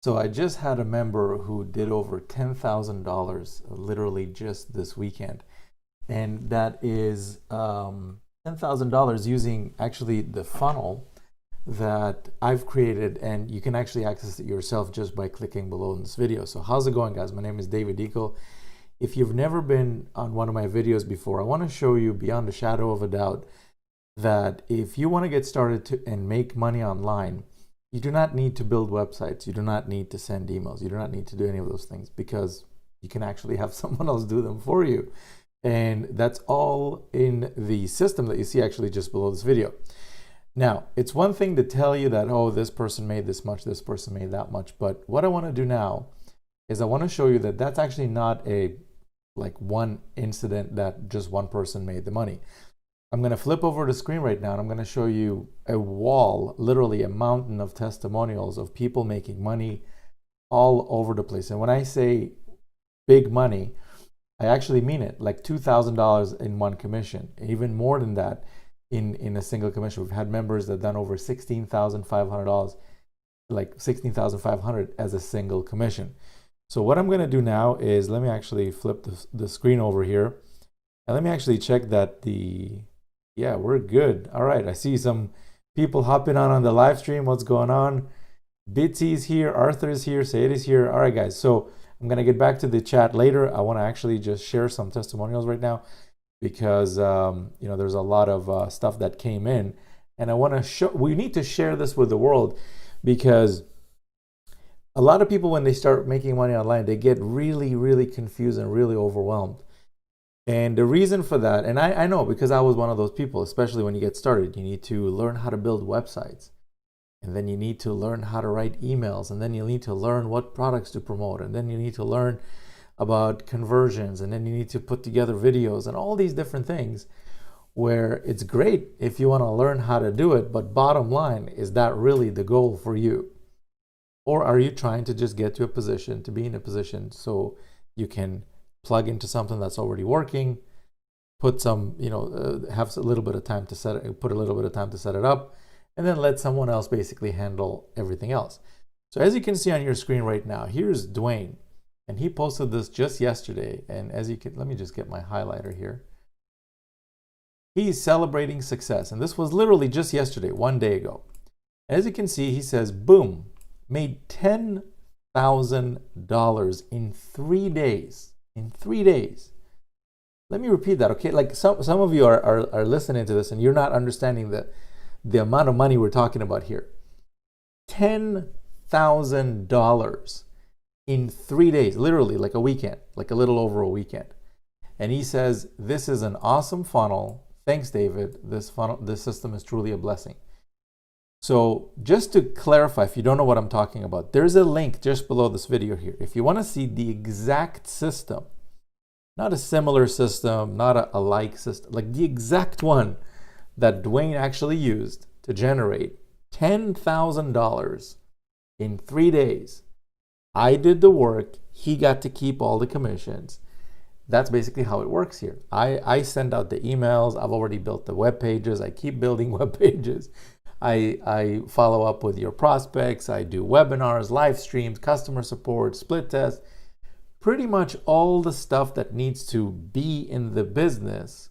So I just had a member who did over $10,000 literally just this weekend. And that is $10,000 using actually the funnel that I've created, and you can actually access it yourself just by clicking below in this video. So how's it going, guys? My name is David Dekel. If you've never been on one of my videos before, I want to show you beyond a shadow of a doubt that if you want to get started and make money online, you do not need to build websites. You do not need to send emails. You do not need to do any of those things, because you can actually have someone else do them for you. And that's all in the system that you see actually just below this video. Now, it's one thing to tell you that, oh, this person made this much, this person made that much. But what I want to do now is I want to show you that that's actually not like one incident that just one person made the money. I'm going to flip over the screen right now, and I'm going to show you a wall, literally a mountain of testimonials of people making money all over the place. And when I say big money, I actually mean it, like $2,000 in one commission, even more than that in a single commission. We've had members that done over $16,500, like $16,500 as a single commission. So what I'm going to do now is, let me actually flip the screen over here, and let me actually check that yeah, we're good. All right, I see some people hopping on the live stream. What's going on? Bitsy's here, Arthur's here, Sayed is here. All right, guys, so I'm going to get back to the chat later. I want to actually just share some testimonials right now, because you know, there's a lot of stuff that came in, and I want to show, we need to share this with the world, because a lot of people, when they start making money online, they get really, really confused and really overwhelmed. And the reason for that, and I know, because I was one of those people, especially when you get started, you need to learn how to build websites, and then you need to learn how to write emails, and then you need to learn what products to promote, and then you need to learn about conversions, and then you need to put together videos and all these different things, where it's great if you want to learn how to do it, but bottom line, is that really the goal for you? Or are you trying to just get to a position, to be in a position so you can plug into something that's already working, put some, you know, have a little bit of time to set it, put a little bit of time to set it up, and then let someone else basically handle everything else? So as you can see on your screen right now, here's Dwayne, and he posted this just yesterday. And as you can, let me just get my highlighter here. He's celebrating success, and this was literally just yesterday, one day ago. As you can see, he says, boom, made $10,000 in 3 days. In 3 days. Let me repeat that, okay? Like some of you are listening to this and you're not understanding the amount of money we're talking about here. $10,000 in 3 days, literally like a weekend, like a little over a weekend. And he says, this is an awesome funnel. Thanks, David. This system is truly a blessing. So just to clarify, if you don't know what I'm talking about, there's a link just below this video here. If you want to see the exact system, not a similar system, not a like system, like the exact one that Dwayne actually used to generate $10,000 in 3 days. I did the work. He got to keep all the commissions. That's basically how it works here. I send out the emails. I've already built the web pages. I keep building web pages. I follow up with your prospects. I do webinars, live streams, customer support, split test, pretty much all the stuff that needs to be in the business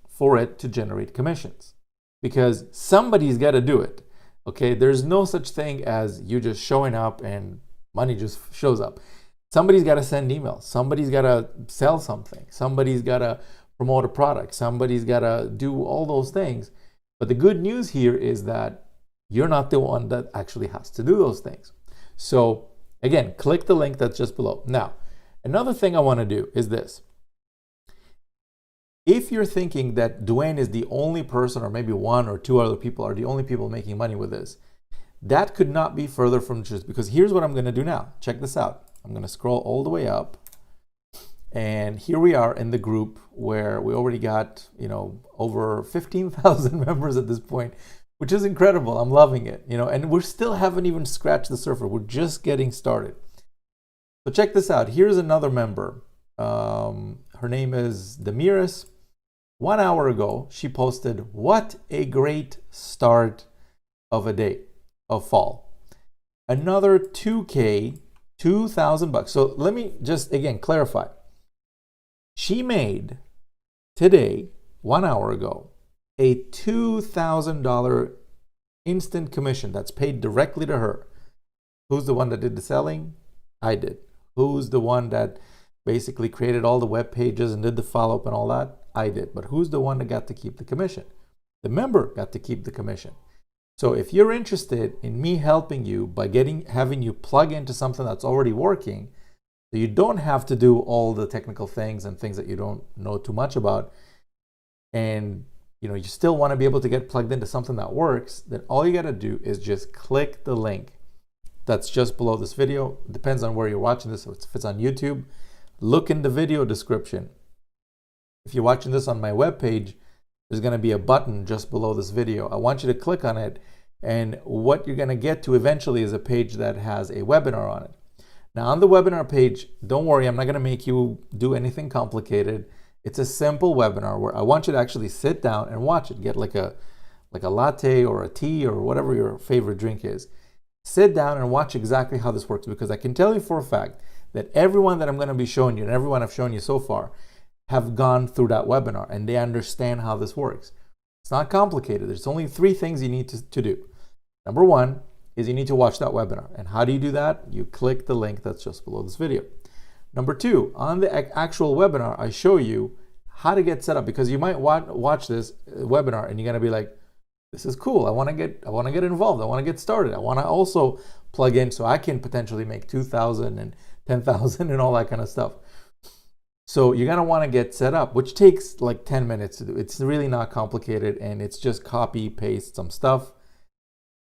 for it to generate commissions, because somebody's got to do it. Okay, there's no such thing as you just showing up and money just shows up. Somebody's got to send emails. Somebody's got to sell something. Somebody's got to promote a product. Somebody's got to do all those things. But the good news here is that you're not the one that actually has to do those things. So again, click the link that's just below. Now, another thing I want to do is this. If you're thinking that Dwayne is the only person, or maybe one or two other people are the only people making money with this, that could not be further from the truth, because here's what I'm going to do now. Check this out. I'm going to scroll all the way up. And here we are in the group where we already got, you know, over 15,000 members at this point, which is incredible. I'm loving it, you know, and we still haven't even scratched the surface. We're just getting started. So check this out. Here's another member. Her name is Demiris. 1 hour ago, she posted, what a great start of a day of fall. another 2K, 2,000 bucks. So let me just again clarify. She made today, 1 hour ago, a $2,000 instant commission that's paid directly to her. Who's the one that did the selling? I did. Who's the one that basically created all the web pages and did the follow-up and all that? I did. But who's the one that got to keep the commission? The member got to keep the commission. So if you're interested in me helping you by having you plug into something that's already working, so you don't have to do all the technical things and things that you don't know too much about, and you still want to be able to get plugged into something that works, then all you got to do is just click the link that's just below this video. It depends on where you're watching this. If it's on YouTube, look in the video description. If you're watching this on my webpage, there's going to be a button just below this video. I want you to click on it, and what you're going to get to eventually is a page that has a webinar on it. Now on the webinar page, don't worry, I'm not going to make you do anything complicated. It's a simple webinar where I want you to actually sit down and watch it. Get like a latte or a tea or whatever your favorite drink is. Sit down and watch exactly how this works, because I can tell you for a fact that everyone that I'm going to be showing you and everyone I've shown you so far have gone through that webinar and they understand how this works. It's not complicated. There's only 3 things you need to do. Number 1 is you need to watch that webinar. And how do you do that? You click the link that's just below this video. Number 2, on the actual webinar, I show you how to get set up, because you might watch this webinar and you're going to be like, this is cool. I want to get involved. I want to get started. I want to also plug in so I can potentially make 2,000 and 10,000 and all that kind of stuff. So you're going to want to get set up, which takes like 10 minutes to do. It's really not complicated, and it's just copy, paste some stuff.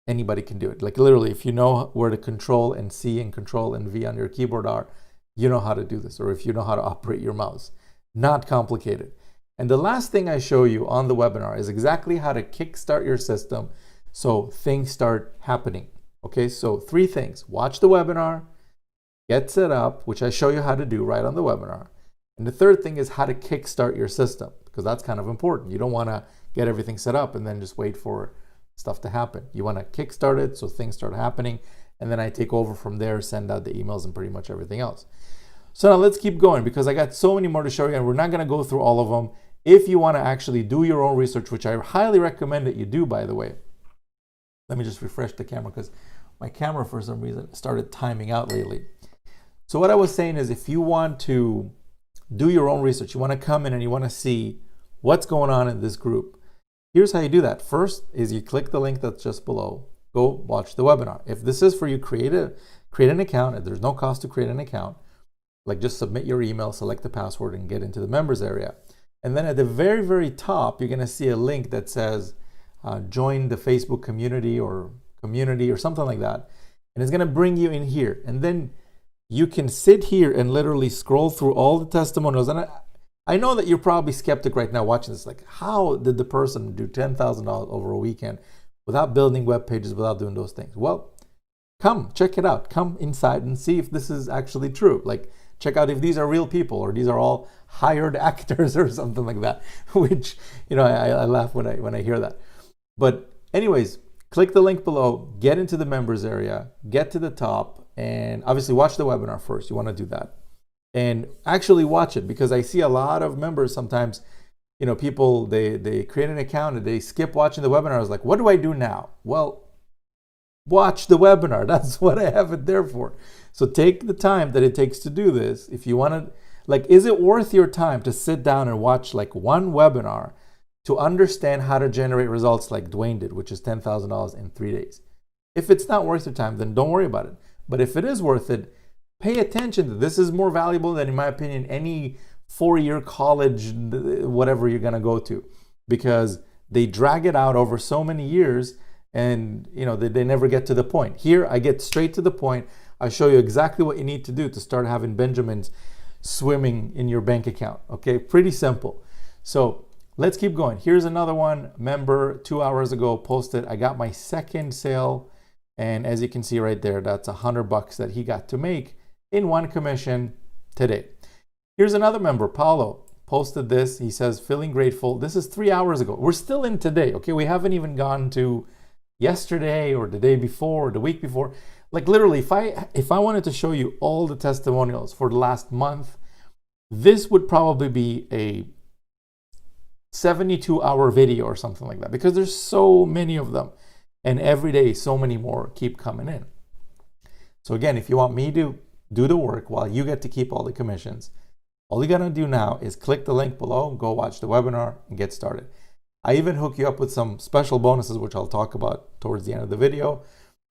Anybody can do it. Like literally, if you know where the Control and C and Control and V on your keyboard are, you know how to do this, or if you know how to operate your mouse. Not complicated. And the last thing I show you on the webinar is exactly how to kickstart your system so things start happening. Okay, so 3 things. Watch the webinar, get set up, which I show you how to do right on the webinar. And the third thing is how to kickstart your system, because that's kind of important. You don't want to get everything set up and then just wait for stuff to happen. You want to kickstart it so things start happening, and then I take over from there, send out the emails and pretty much everything else. So now let's keep going, because I got so many more to show you, and we're not going to go through all of them. If you want to actually do your own research, which I highly recommend that you do, by the way. Let me just refresh the camera, because my camera for some reason started timing out lately. So what I was saying is, if you want to do your own research, you want to come in and you want to see what's going on in this group, here's how you do that. First is you click the link that's just below. Go watch the webinar. If this is for you, create an account. There's no cost to create an account. Like just submit your email, select the password, and get into the members area. And then at the very, very top, you're going to see a link that says join the Facebook community or something like that. And it's going to bring you in here. And then you can sit here and literally scroll through all the testimonials. And I know that you're probably skeptic right now watching this. Like, how did the person do $10,000 over a weekend without building web pages, without doing those things? Well, come check it out. Come inside and see if this is actually true. Like, check out if these are real people or these are all hired actors or something like that, which, I laugh when I hear that. But anyways, click the link below, get into the members area, get to the top, and obviously watch the webinar first. You want to do that. And actually watch it, because I see a lot of members sometimes, people, they create an account and they skip watching the webinar. I was like, what do I do now? Well, watch the webinar. That's what I have it there for. So take the time that it takes to do this. If you want to, is it worth your time to sit down and watch one webinar to understand how to generate results like Dwayne did, which is $10,000 in 3 days? If it's not worth your time, then don't worry about it. But if it is worth it, pay attention to this. Is more valuable than, in my opinion, any 4-year college, whatever you're going to go to, because they drag it out over so many years and they never get to the point. Here, I get straight to the point. I show you exactly what you need to do to start having Benjamins swimming in your bank account. Okay, pretty simple. So let's keep going. Here's another one. Member 2 hours ago posted, I got my second sale. And as you can see right there, that's $100 that he got to make in one commission today. Here's another member, Paulo, posted this. He says, feeling grateful. This is 3 hours ago. We're still in today, okay? We haven't even gone to yesterday or the day before or the week before. Like literally, if I wanted to show you all the testimonials for the last month, this would probably be a 72-hour video or something like that, because there's so many of them, and every day so many more keep coming in. So again, if you want me to do the work while you get to keep all the commissions, all you gotta do now is click the link below, go watch the webinar and get started. I even hook you up with some special bonuses, which I'll talk about towards the end of the video.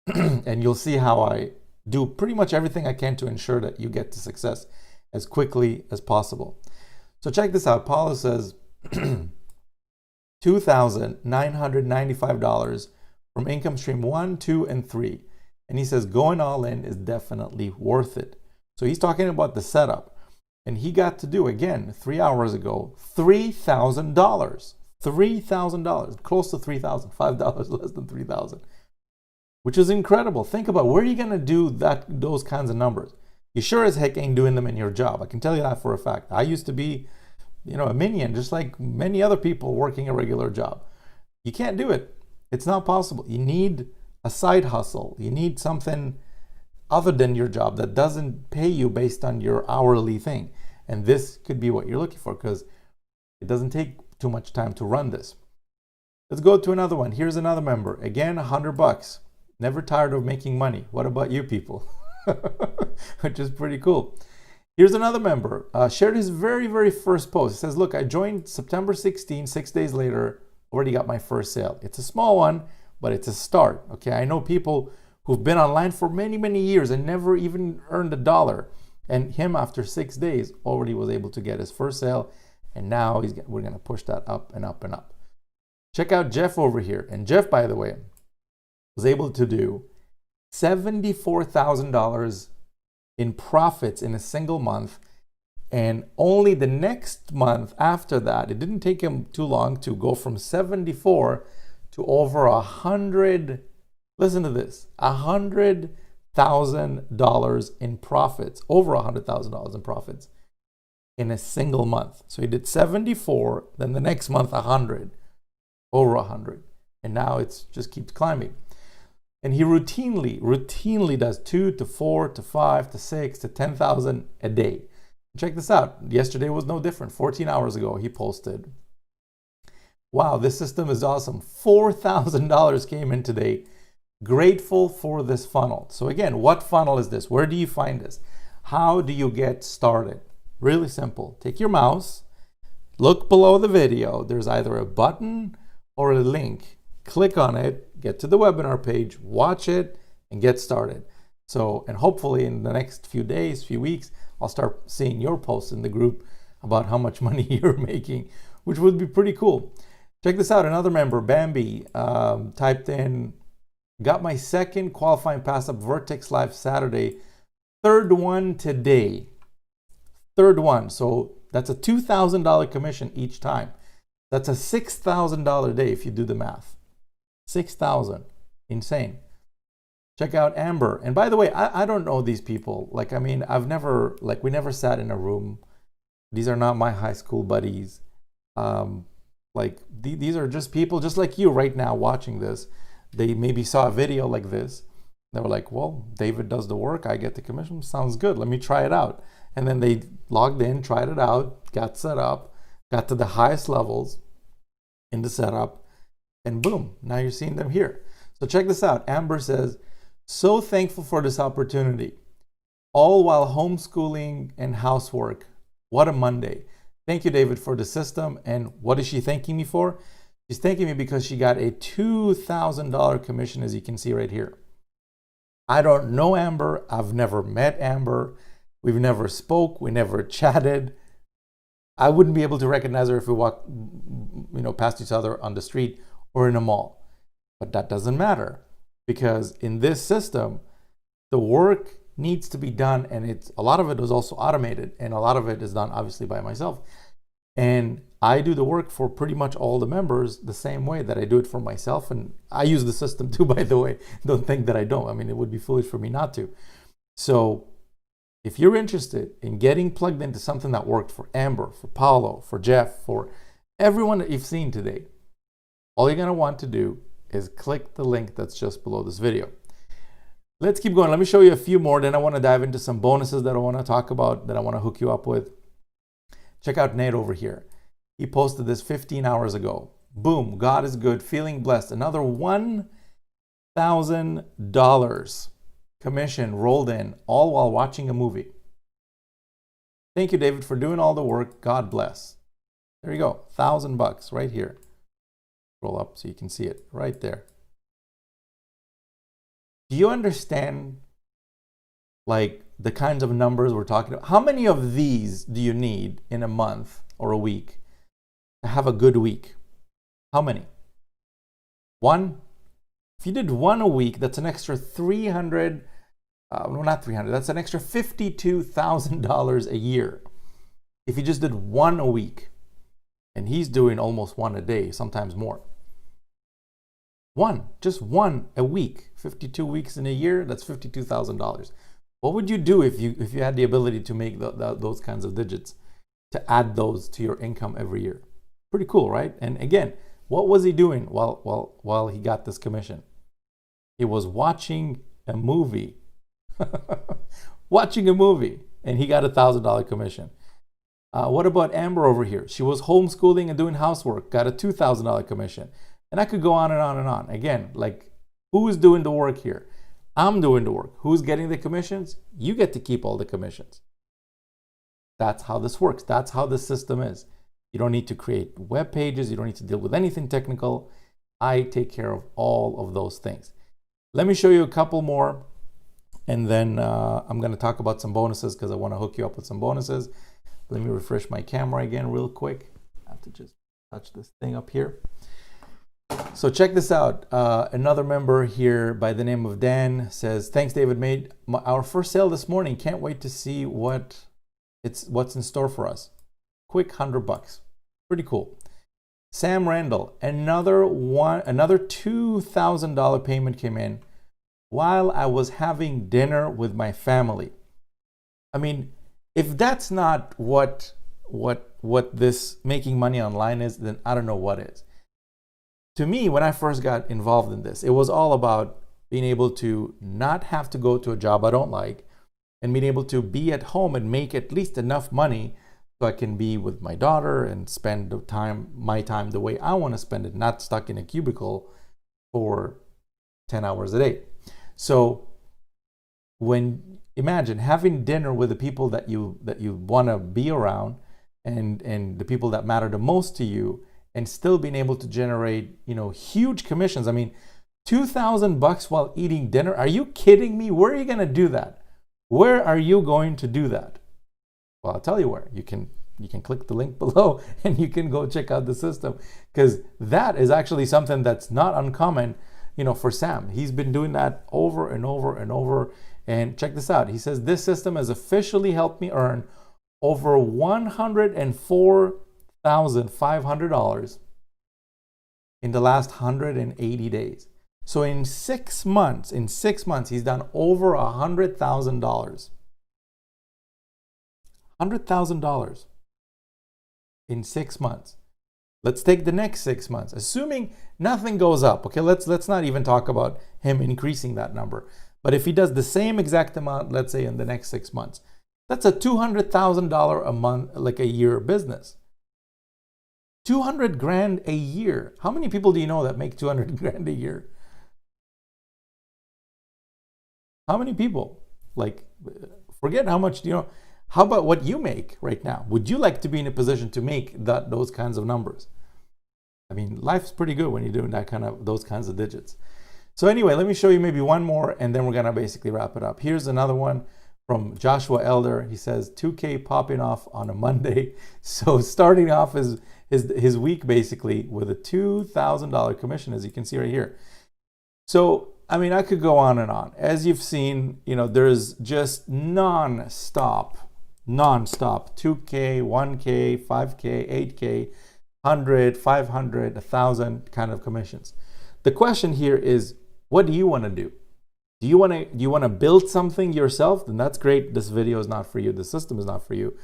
And you'll see how I do pretty much everything I can to ensure that you get to success as quickly as possible. So check this out. Paulo says $2,995 from income stream 1, 2, and 3. And he says going all in is definitely worth it. So he's talking about the setup. And he got to do, again, 3 hours ago, $3,000. $3,000, close to $3,000, $5 less than $3,000, which is incredible. Think about where are you going to do those kinds of numbers? You sure as heck ain't doing them in your job. I can tell you that for a fact. I used to be, a minion, just like many other people working a regular job. You can't do it. It's not possible. You need a side hustle. You need something other than your job that doesn't pay you based on your hourly thing. And this could be what you're looking for, because it doesn't take too much time to run this. Let's go to another one. Here's another member. Again, $100. Never tired of making money. What about you people? Which is pretty cool. Here's another member. Shared his very, very first post. He says, look, I joined September 16, 6 days later, already got my first sale. It's a small one, but it's a start. Okay, I know people who've been online for many, many years and never even earned $1. And him, after 6 days, already was able to get his first sale. And now we're going to push that up and up and up. Check out Jeff over here. And Jeff, by the way, was able to do $74,000 in profits in a single month. And only the next month after that, it didn't take him too long to go from 74 to over 100. Listen to this, $100,000 in profits, over $100,000 in profits in a single month. So he did 74, then the next month 100, over 100, and now it's just keeps climbing. And he routinely does 2 to 4 to 5 to 6 to 10,000 a day. Check this out. Yesterday was no different. 14 hours ago, he posted, wow, this system is awesome. $4,000 came in today. Grateful for this funnel. So again, what funnel is this? Where do you find this? How do you get started? Really simple. Take your mouse, look below the video. There's either a button or a link. Click on it, get to the webinar page, watch it, and get started. So, and hopefully in the next few days, few weeks, I'll start seeing your posts in the group about how much money you're making, which would be pretty cool. Check this out. Another member, Bambi, typed in, got my second qualifying pass up Vertex Live Saturday, third one today. Third one. So that's a $2,000 commission each time. That's a $6,000 day if you do the math. 6,000. Insane. Check out Amber. And by the way, I don't know these people. Like, I mean, we never sat in a room. These are not my high school buddies. These are just people just like you right now watching this. They maybe saw a video like this. They were like, well, David does the work. I get the commission. Sounds good. Let me try it out. And then they logged in, tried it out, got set up, got to the highest levels in the setup, and boom, now you're seeing them here. So check this out. Amber says, so thankful for this opportunity, all while homeschooling and housework. What a Monday. Thank you, David, for the system. And what is she thanking me for? She's thanking me because she got a $2,000 commission, as you can see right here. I don't know Amber. I've never met Amber. We've never spoke. We never chatted. I wouldn't be able to recognize her if we walked, past each other on the street or in a mall. But that doesn't matter, because in this system, the work needs to be done, and a lot of it is also automated, and a lot of it is done obviously by myself. And I do the work for pretty much all the members the same way that I do it for myself. And I use the system too, by the way. Don't think that I don't. I mean, it would be foolish for me not to. So if you're interested in getting plugged into something that worked for Amber, for Paulo, for Jeff, for everyone that you've seen today, all you're going to want to do is click the link that's just below this video. Let's keep going. Let me show you a few more. Then I want to dive into some bonuses that I want to talk about, that I want to hook you up with. Check out Nate over here. He posted this 15 hours ago. Boom, God is good, feeling blessed. Another $1,000 commission rolled in, all while watching a movie. Thank you, David, for doing all the work. God bless. There you go, $1,000 right here. Roll up so you can see it right there. Do you understand, like, the kinds of numbers we're talking about? How many of these do you need in a month or a week to have a good week? How many? One? If you did one a week, that's an extra that's an extra $52,000 a year. If you just did one a week, and he's doing almost one a day, sometimes more. Just one a week, 52 weeks in a year, that's $52,000. What would you do if you had the ability to make those kinds of digits, to add those to your income every year? Pretty cool, right? And again, what was he doing while he got this commission? He was watching a movie. Watching a movie, and he got a $1,000 commission. What about Amber over here? She was homeschooling and doing housework, got a $2,000 commission. And I could go on and on and on. Again, like, who's doing the work here? I'm doing the work. Who's getting the commissions? You get to keep all the commissions. That's how this works. That's how the system is. You don't need to create web pages. You don't need to deal with anything technical. I take care of all of those things. Let me show you a couple more, and then I'm going to talk about some bonuses, because I want to hook you up with some bonuses. Let me refresh my camera again real quick. I have to just touch this thing up here. So check this out. Another member here by the name of Dan says, thanks, David. Made our first sale this morning. Can't wait to see what's in store for us. Quick $100. Pretty cool. Sam Randall, another $2,000 payment came in while I was having dinner with my family. I mean, if that's not what this making money online is, then I don't know what is. To me, when I first got involved in this, it was all about being able to not have to go to a job I don't like, and being able to be at home and make at least enough money so I can be with my daughter and spend my time the way I want to spend it, not stuck in a cubicle for 10 hours a day. So imagine having dinner with the people that you want to be around, and the people that matter the most to you, and still being able to generate, huge commissions. I mean, $2,000 while eating dinner. Are you kidding me? Where are you going to do that? Where are you going to do that? Well, I'll tell you where. You can click the link below, and you can go check out the system, because that is actually something that's not uncommon, for Sam. He's been doing that over and over and over. And check this out. He says, this system has officially helped me earn over $104,500 in the last 180 days. So in 6 months, he's done over $100,000. $100,000 in 6 months. Let's take the next 6 months, assuming nothing goes up. Okay, let's not even talk about him increasing that number. But if he does the same exact amount, let's say in the next 6 months, that's a $200,000 a month, like a year business. 200 grand a year. How many people do you know that make 200 grand a year? How many people? Like, forget how much do you know. How about what you make right now? Would you like to be in a position to make those kinds of numbers? I mean, life's pretty good when you're doing those kinds of digits. So anyway, let me show you maybe one more, and then we're gonna basically wrap it up. Here's another one from Joshua Elder. He says, 2K popping off on a Monday. So starting off his week basically with a $2,000 commission, as you can see right here. So, I mean, I could go on and on. As you've seen, there's just non-stop, 2K, 1K, 5K, 8K, 100, 500, 1,000 kind of commissions. The question here is, what do you want to do? Do you want to build something yourself? Then that's great. This video is not for you. The system is not for you.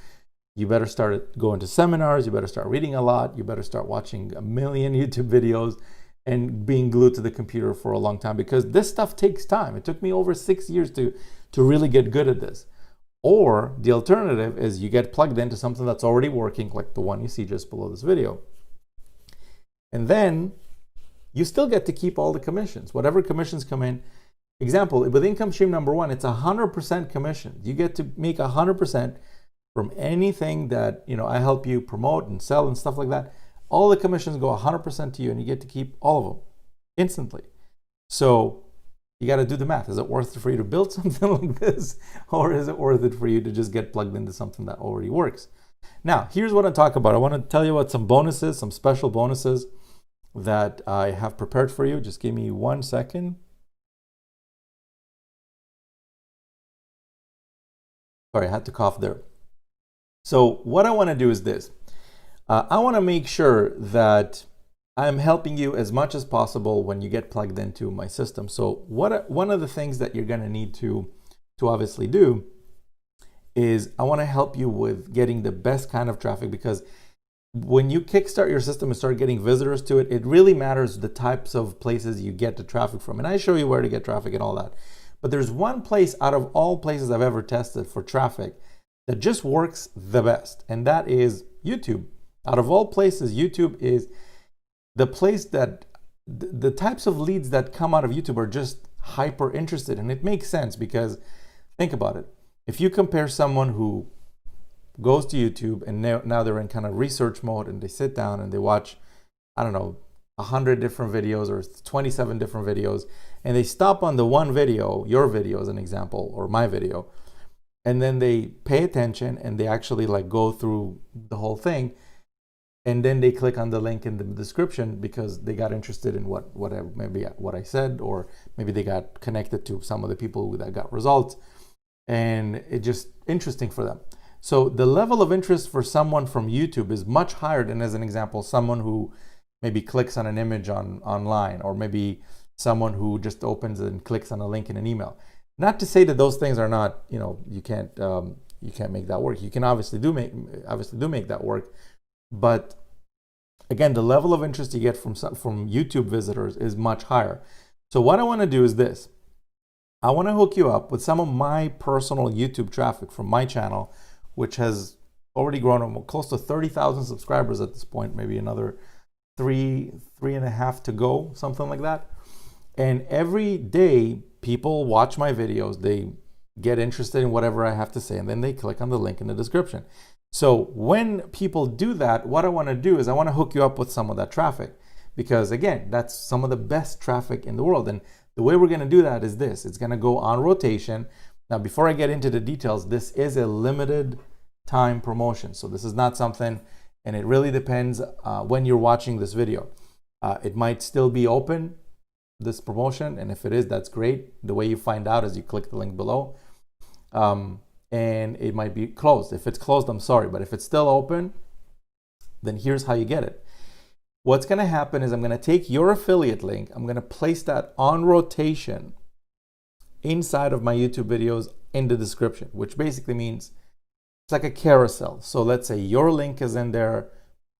You better start going to seminars. You better start reading a lot. You better start watching a million YouTube videos and being glued to the computer for a long time, because this stuff takes time. It took me over 6 years to really get good at this. Or the alternative is you get plugged into something that's already working, like the one you see just below this video. And then you still get to keep all the commissions, whatever commissions come in. Example, with income stream number one, it's 100% commission. You get to make 100% from anything that, you know, I help you promote and sell and stuff like that. All the commissions go 100% to you, and you get to keep all of them instantly. So you got to do the math. Is it worth it for you to build something like this, or is it worth it for you to just get plugged into something that already works? Now, here's what I talk about. I want to tell you about some bonuses, some special bonuses that I have prepared for you. Just give me 1 second. Sorry, I had to cough there. So what I want to do is this. I want to make sure that I'm helping you as much as possible when you get plugged into my system. So one of the things that you're going to need to obviously do is I want to help you with getting the best kind of traffic, because when you kickstart your system and start getting visitors to it, it really matters the types of places you get the traffic from. And I show you where to get traffic and all that. But there's one place out of all places I've ever tested for traffic that just works the best, and that is YouTube. Out of all places, YouTube is the place that the types of leads that come out of YouTube are just hyper interested. And it makes sense, because think about it. If you compare someone who goes to YouTube and now they're in kind of research mode, and they sit down and they watch, I don't know, 100 different videos or 27 different videos, and they stop on the one video, your video as an example, or my video, and then they pay attention and they actually like go through the whole thing, and then they click on the link in the description because they got interested in what I said, or maybe they got connected to some of the people that got results, and it's just interesting for them. So the level of interest for someone from YouTube is much higher than, as an example, someone who maybe clicks on an image online, or maybe someone who just opens and clicks on a link in an email. Not to say that those things are not, you know, you can't make that work. You can obviously do make that work. But again, the level of interest you get from YouTube visitors is much higher. So what I want to do is this. I want to hook you up with some of my personal YouTube traffic from my channel, which has already grown close to 30,000 subscribers at this point, maybe another three and a half to go, something like that. And every day people watch my videos, they get interested in whatever I have to say, and then they click on the link in the description. So when people do that, what I want to do is I want to hook you up with some of that traffic, because again, that's some of the best traffic in the world. And the way we're going to do that is this. It's going to go on rotation. Now, before I get into the details, this is a limited time promotion. So this is not something, and it really depends when you're watching this video. It might still be open, this promotion, and if it is, that's great. The way you find out is you click the link below. And it might be closed. If it's closed, I'm sorry, but if it's still open, then here's how you get it. What's going to happen is I'm going to take your affiliate link, I'm going to place that on rotation inside of my YouTube videos in the description, which basically means it's like a carousel. So let's say your link is in there,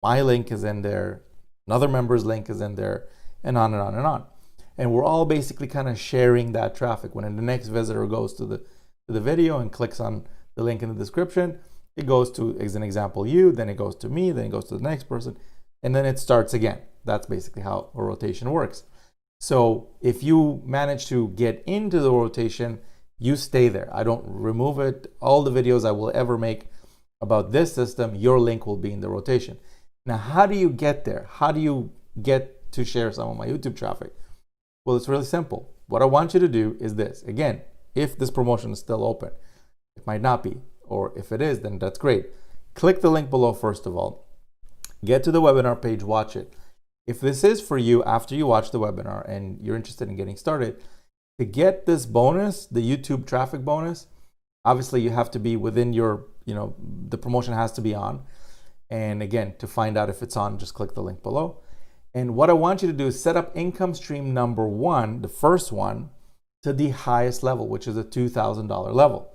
my link is in there, another member's link is in there, and on and on and on. And we're all basically kind of sharing that traffic. When the next visitor goes to the video and clicks on the link in the description, it goes to, as an example, you, then it goes to me, then it goes to the next person, and then it starts again. That's basically how a rotation works. So if you manage to get into the rotation, you stay there. I don't remove it. All the videos I will ever make about this system, your link will be in the rotation. Now, how do you get there? How do you get to share some of my YouTube traffic? Well, it's really simple. What I want you to do is this. Again, if this promotion is still open, it might not be, or if it is, then that's great. Click the link below first of all. Get to the webinar page, watch it. If this is for you after you watch the webinar and you're interested in getting started, to get this bonus, the YouTube traffic bonus, obviously you have to be within your, the promotion has to be on. And again, to find out if it's on, just click the link below. And what I want you to do is set up income stream number one, the first one, to the highest level, which is a $2,000 level.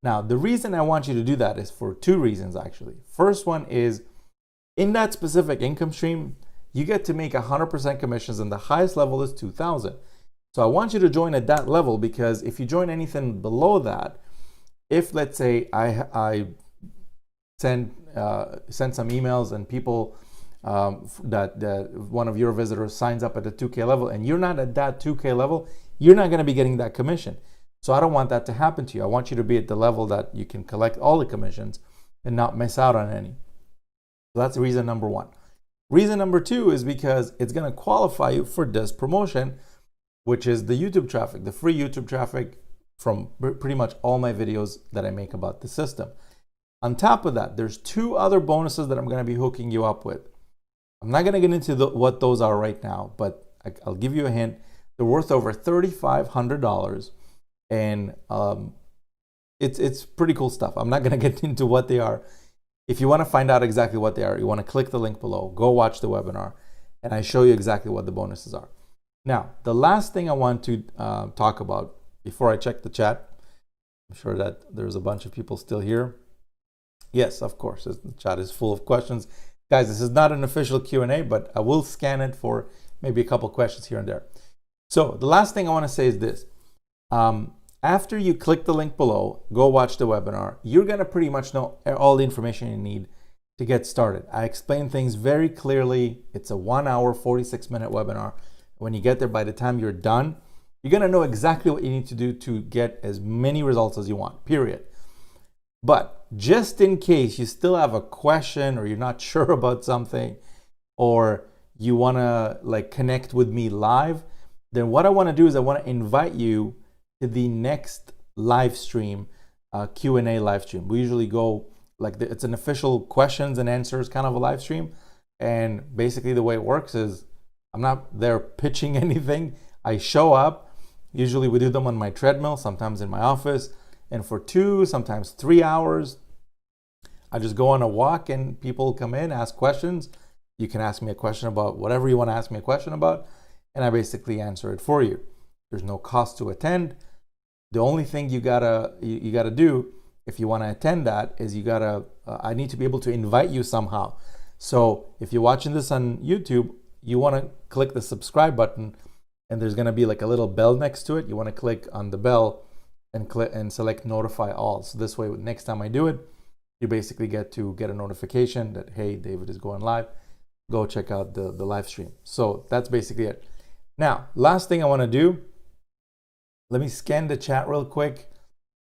Now, the reason I want you to do that is for two reasons, actually. First one is, in that specific income stream, you get to make 100% commissions, and the highest level is 2,000. So I want you to join at that level, because if you join anything below that, if let's say I send some emails and people that one of your visitors signs up at the 2K level and you're not at that 2K level, you're not going to be getting that commission. So I don't want that to happen to you. I want you to be at the level that you can collect all the commissions and not miss out on any. So that's reason number one. Reason number two is because it's going to qualify you for this promotion, which is the YouTube traffic, the free YouTube traffic from pretty much all my videos that I make about the system. On top of that, there's two other bonuses that I'm going to be hooking you up with. I'm not going to get into what those are right now, but I'll give you a hint. They're worth over $3,500, and it's pretty cool stuff. I'm not going to get into what they are. If you want to find out exactly what they are, you want to click the link below, go watch the webinar, and I show you exactly what the bonuses are. Now, the last thing I want to talk about before I check the chat, I'm sure that there's a bunch of people still here. Yes, of course, the chat is full of questions. Guys, this is not an official Q&A, but I will scan it for maybe a couple questions here and there. So the last thing I want to say is this. After you click the link below, go watch the webinar, you're going to pretty much know all the information you need to get started. I explain things very clearly. It's a 1 hour, 46-minute webinar. When you get there, by the time you're done, you're going to know exactly what you need to do to get as many results as you want, period. But just in case you still have a question, or you're not sure about something, or you want to connect with me live, then what I want to do is I want to invite you to the next live stream, Q&A live stream. We usually go it's an official questions and answers kind of a live stream. And basically the way it works is I'm not there pitching anything. I show up. Usually we do them on my treadmill, sometimes in my office. And for 2, sometimes 3 hours, I just go on a walk and people come in, ask questions. You can ask me a question about whatever you want to ask me a question about, and I basically answer it for you. There's no cost to attend. The only thing you gotta do if you want to attend that is I need to be able to invite you somehow. So if you're watching this on YouTube, you want to click the subscribe button, and there's going to be a little bell next to it. You want to click on the bell and click and select notify all. So this way, next time I do it, you basically get a notification that, hey, David is going live. Go check out the live stream. So that's basically it. Now, last thing I want to do, let me scan the chat real quick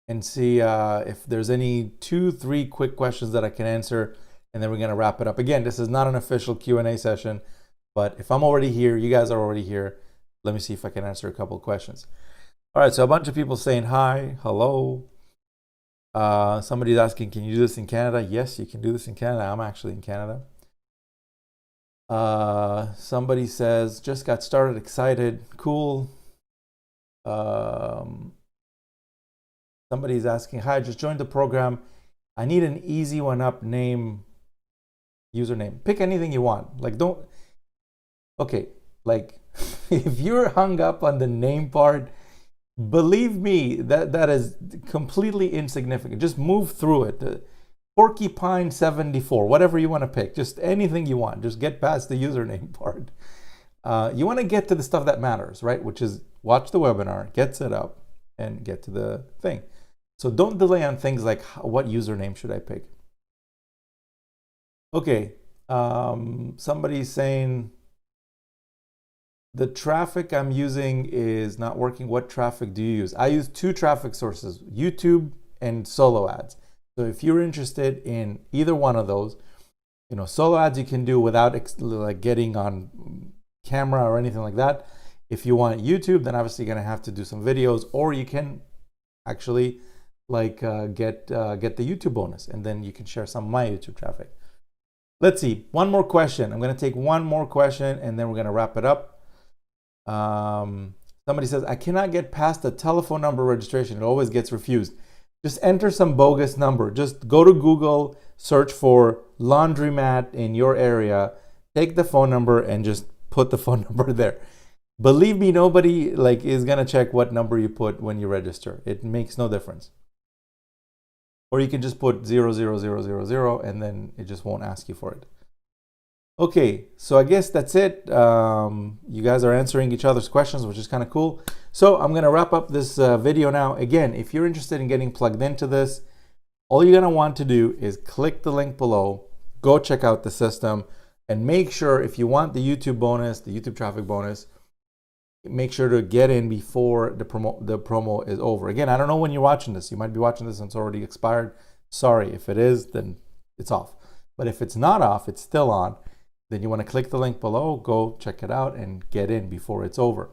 and see if there's any 2-3 quick questions that I can answer, and then we're going to wrap it up. Again, this is not an official Q&A session, but if I'm already here, you guys are already here, let me see if I can answer a couple of questions. All right, so a bunch of people saying hi, hello. Somebody's asking, can you do this in Canada? Yes, you can do this in Canada. I'm actually in Canada. Somebody says, just got started, excited, cool. Somebody's asking, hi, just joined the program. I need an Easy1up username. Pick anything you want. If you're hung up on the name part, believe me, that is completely insignificant. Just move through it. Porcupine 74, whatever you want to pick, just anything you want. Just get past the username part. You want to get to the stuff that matters, right? Which is watch the webinar, get set up, and get to the thing. So don't delay on things like what username should I pick. Okay, somebody's saying the traffic I'm using is not working. What traffic do you use? I use 2 traffic sources, YouTube and solo ads. So if you're interested in either one of those, solo ads you can do without getting on camera or anything like that. If you want YouTube, then obviously you're gonna have to do some videos, or you can actually get the YouTube bonus, and then you can share some of my YouTube traffic. Let's see, one more question. I'm gonna take one more question, and then we're gonna wrap it up. Somebody says, I cannot get past the telephone number registration. It always gets refused. Just enter some bogus number. Just go to Google, search for laundromat in your area, take the phone number, and just put the phone number there. Believe me, nobody is gonna check what number you put when you register. It makes no difference. Or you can just put 00000, and then it just won't ask you for it. Okay, so I guess that's it. You guys are answering each other's questions, which is kind of cool. So I'm gonna wrap up this video now. Again, if you're interested in getting plugged into this, all you're gonna want to do is click the link below, go check out the system, and make sure if you want the YouTube bonus, the YouTube traffic bonus, make sure to get in before the promo is over. Again, I don't know when you're watching this. You might be watching this and it's already expired. Sorry, if it is, then it's off. But if it's not off, it's still on, then you want to click the link below, go check it out and get in before it's over.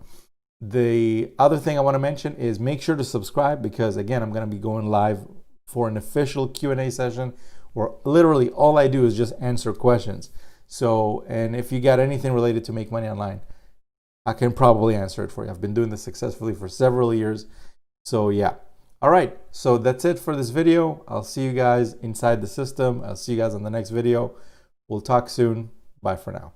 The other thing I want to mention is make sure to subscribe, because again, I'm going to be going live for an official Q&A session where literally all I do is just answer questions. So, and if you got anything related to make money online, I can probably answer it for you. I've been doing this successfully for several years. So yeah. All right. So that's it for this video. I'll see you guys inside the system. I'll see you guys on the next video. We'll talk soon. Bye for now.